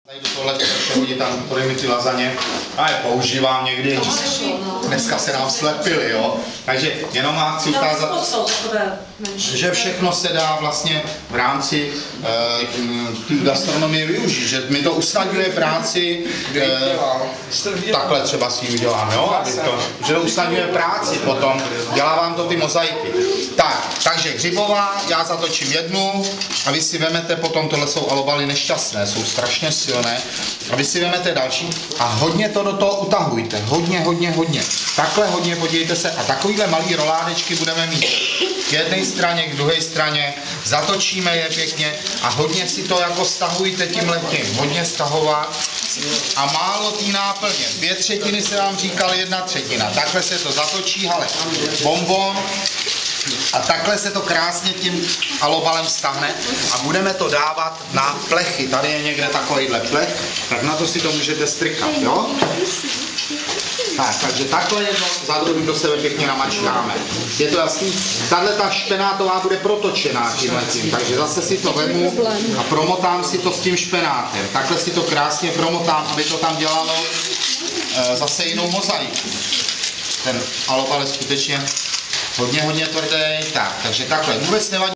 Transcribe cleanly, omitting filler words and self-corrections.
Tady do tohle hodí tam mi ty lazaně a je používám někdy, dneska se nám slepily, jo. Takže jenom vám chci ukázat, že všechno se dá vlastně v rámci gastronomie využít, že mi to usnadňuje práci, takhle třeba si ji udělám, jo, že to usnadňuje práci potom, dělá vám to ty mozaiky. Takže hřibová, já zatočím jednu a vy si vemete potom, tohle jsou alobaly nešťastné, jsou strašně silné, a vy si vemete další a hodně to do toho utahujte, hodně. Takhle hodně, podívejte se, a takovýhle malý roládečky budeme mít k jedné straně, k druhé straně, zatočíme je pěkně a hodně si to jako stahujte tímhletím, hodně stahovat a málo té náplně, 2/3 se vám říkal, 1/3, takhle se to zatočí, hele, bonbon. A takhle se to krásně tím alobalem stahne a budeme to dávat na plechy. Tady je někde takovýhle plech, tak na to si to můžete strkat, jo? Takže takhle jedno za druhým do sebe pěkně namačkáme. Je to jasný? Tahle ta špenátová bude protočená tímhletím, takže zase si to vemu a promotám si to s tím špenátem. Takhle si to krásně promotám, aby to tam dělalo zase jinou mozaiku. Ten alobal je skutečně hodně tvrdý, takže takhle, vůbec nevadí.